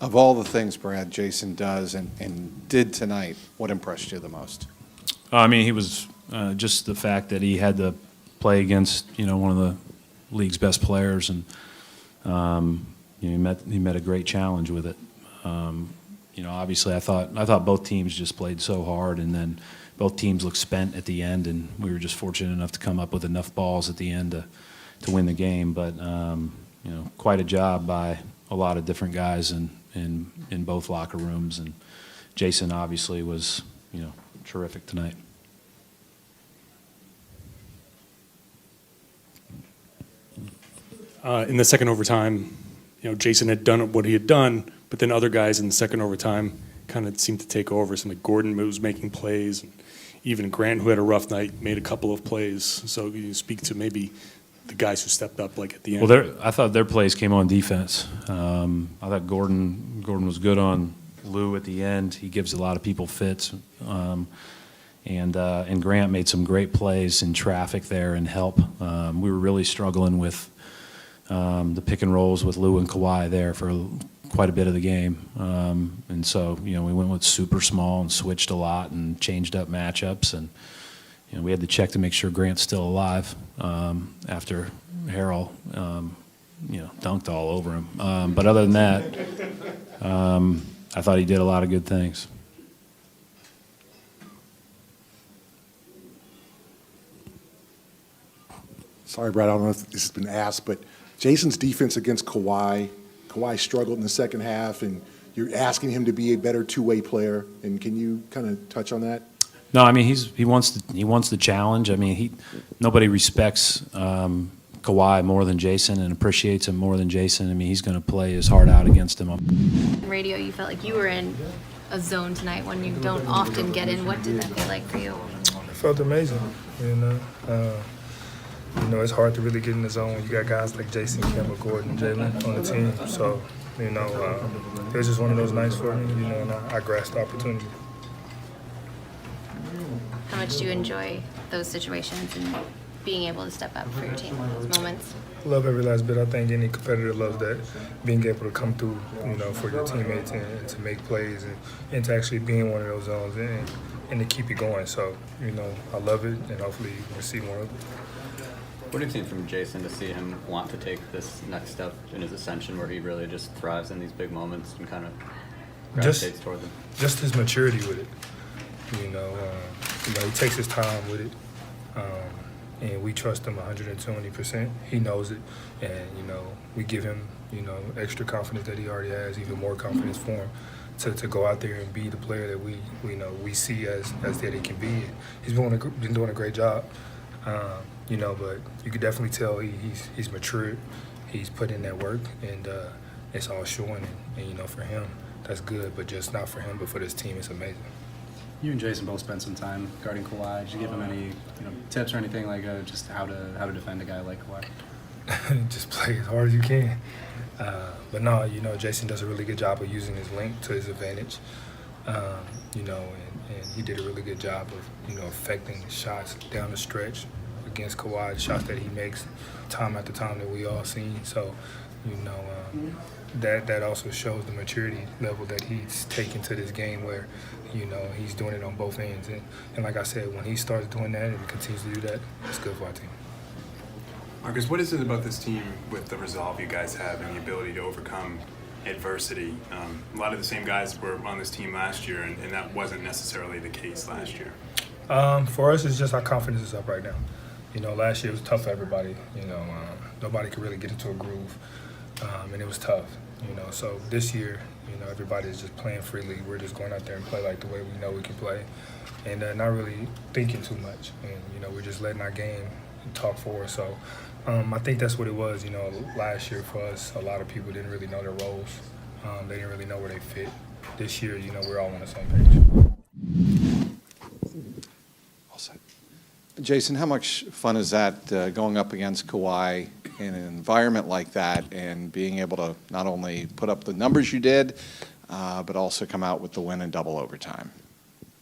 Of all the things, Brad, Jayson does and did tonight, what impressed you the most? I mean, he was just the fact that he had to play against, one of the league's best players, and he met a great challenge with it. Obviously, I thought both teams just played so hard, and then both teams looked spent at the end, and we were just fortunate enough to come up with enough balls at the end to win the game. But quite a job by a lot of different guys in both locker rooms, and Jayson obviously was terrific tonight. In the second overtime, Jayson had done what he had done, but then other guys in the second overtime kind of seemed to take over. Some like Gordon was making plays, and even Grant, who had a rough night, made a couple of plays. So you speak to maybe the guys who stepped up like at the end. Well, I thought their plays came on defense. I thought Gordon was good on Lou at the end. He gives a lot of people fits. And Grant made some great plays in traffic there and help. We were really struggling with the pick and rolls with Lou and Kawhi there for quite a bit of the game. And so, we went with super small and switched a lot and changed up matchups. And, we had to check to make sure Grant's still alive after Harrell, dunked all over him. But other than that, I thought he did a lot of good things. Sorry, Brad, I don't know if this has been asked, but Jayson's defense against Kawhi struggled in the second half, and you're asking him to be a better two-way player. And can you kind of touch on that? No, I mean he wants the challenge. I mean nobody respects Kawhi more than Jayson and appreciates him more than Jayson. I mean he's going to play his heart out against him. Radio, you felt like you were in a zone tonight when you don't often get in. What did that feel like for you? It felt amazing. It's hard to really get in the zone when you got guys like Jayson, Kemba, Gordon, Jalen on the team. So, it was just one of those nights for me, and I grasped the opportunity. How much do you enjoy those situations and being able to step up for your team in those moments? Love every last bit. I think any competitor loves that, being able to come through, for your teammates and to make plays and to actually be in one of those zones and to keep it going. So, I love it, and hopefully we'll see more of it. What have you seen from Jayson to see him want to take this next step in his ascension where he really just thrives in these big moments and kind of gravitates toward them? Just his maturity with it. He takes his time with it, and we trust him 120%. He knows it, and, we give him, extra confidence that he already has, even more confidence for him to go out there and be the player that we see as that he can be. He's been doing a great job. But you could definitely tell he's matured. He's put in that work, and it's all showing. And for him, that's good. But just not for him, but for this team, it's amazing. You and Jayson both spent some time guarding Kawhi. Did you give him any tips or anything like just how to defend a guy like Kawhi? Just play as hard as you can. But no, Jayson does a really good job of using his length to his advantage. And he did a really good job of affecting shots down the stretch against Kawhi, the shots that he makes time after time that we all seen. So, that also shows the maturity level that he's taken to this game where, he's doing it on both ends. And like I said, when he starts doing that and continues to do that, it's good for our team. Marcus, what is it about this team with the resolve you guys have and the ability to overcome adversity? A lot of the same guys were on this team last year, and that wasn't necessarily the case last year. For us, it's just our confidence is up right now. Last year it was tough for everybody. Nobody could really get into a groove, and it was tough. So this year, everybody's just playing freely. We're just going out there and play like the way we know we can play, and not really thinking too much. And we're just letting our game talk for us. So I think that's what it was. Last year for us, a lot of people didn't really know their roles. They didn't really know where they fit. This year, we're all on the same page. All set. Jayson, how much fun is that going up against Kawhi in an environment like that and being able to not only put up the numbers you did, but also come out with the win in double overtime?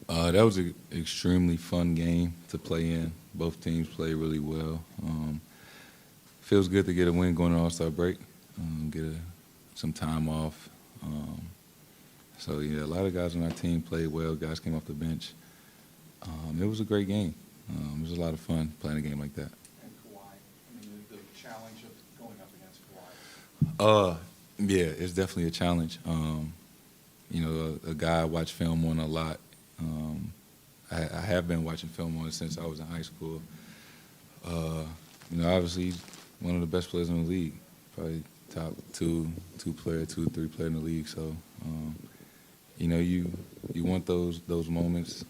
That was an extremely fun game to play in. Both teams played really well. Feels good to get a win going to All-Star break, get some time off. So, yeah, a lot of guys on our team played well. Guys came off the bench. It was a great game. It was a lot of fun playing a game like that. And Kawhi, I mean, the challenge of going up against Kawhi. Yeah, it's definitely a challenge. A guy I watch film on a lot. I have been watching film on since I was in high school. Obviously, he's one of the best players in the league. Probably top two, three player in the league. So, you want those moments,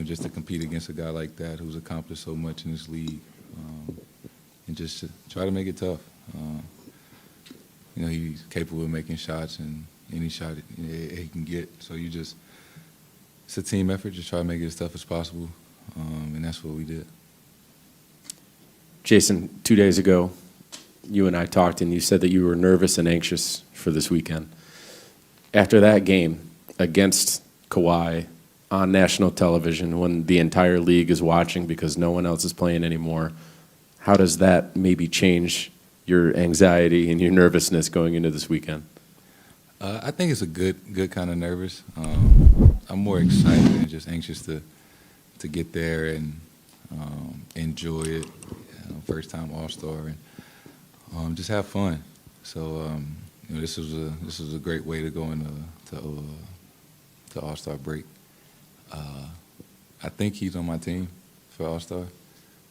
just to compete against a guy like that who's accomplished so much in this league, and just to try to make it tough. He's capable of making shots, and any shot he can get. So it's a team effort. Just try to make it as tough as possible, and that's what we did. Jayson, 2 days ago, you and I talked, and you said that you were nervous and anxious for this weekend. After that game against Kawhi on national television, when the entire league is watching because no one else is playing anymore, how does that maybe change your anxiety and your nervousness going into this weekend? I think it's a good kind of nervous. I'm more excited and just anxious to get there and enjoy it. First time All-Star, and just have fun. So this was a great way to go into All-Star break. I think he's on my team for All-Star,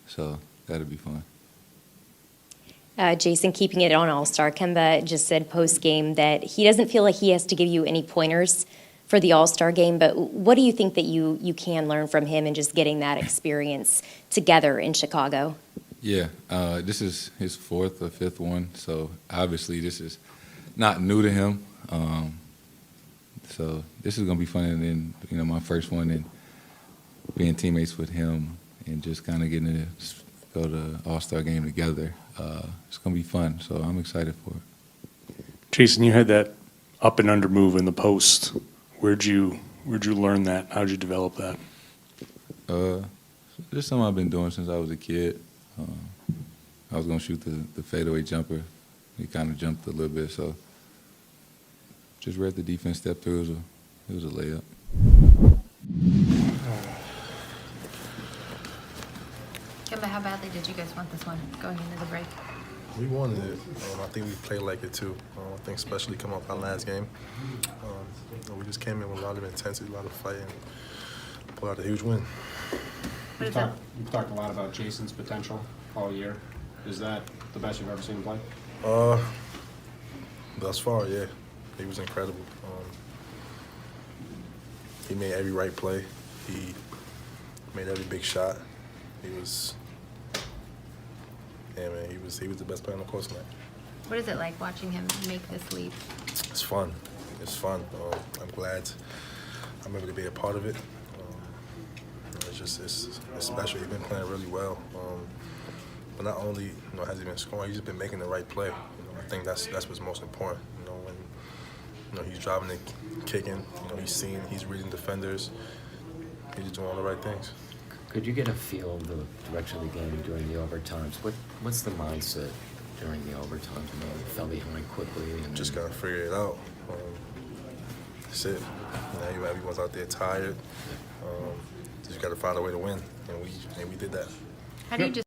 so that'll be fun. Jayson, keeping it on All-Star, Kemba just said post-game that he doesn't feel like he has to give you any pointers for the All-Star game, but what do you think that you can learn from him and just getting that experience together in Chicago? Yeah, this is his fourth or fifth one, so obviously this is not new to him. So this is going to be fun, and then, my first one, and being teammates with him and just kind of getting to go to All-Star game together. It's going to be fun, so I'm excited for it. Jayson, you had that up and under move in the post. Where'd you learn that? How'd you develop that? Just something I've been doing since I was a kid. I was going to shoot the fadeaway jumper. He kind of jumped a little bit, so just read the defense step through. It was a layup. Kemba, how badly did you guys want this one going into the break? We wanted it. I think we played like it too. I think especially coming off our last game. We just came in with a lot of intensity, a lot of fight, and pulled out a huge win. You've talked a lot about Jayson's potential all year. Is that the best you've ever seen him play? Thus far, yeah. He was incredible. He made every right play. He made every big shot. He was the best player on the court tonight. What is it like watching him make this leap? It's fun. It's fun. I'm glad I'm able to be a part of it. It's special. He's been playing really well. But not only has he been scoring, he's just been making the right play. I think that's what's most important. When he's driving and kicking, he's reading defenders. He's just doing all the right things. Could you get a feel of the direction of the game during the overtimes? What's the mindset during the overtimes? You fell behind quickly and just gotta figure it out. That's it. Everyone's out there tired. Just gotta find a way to win, and we did that. How do you just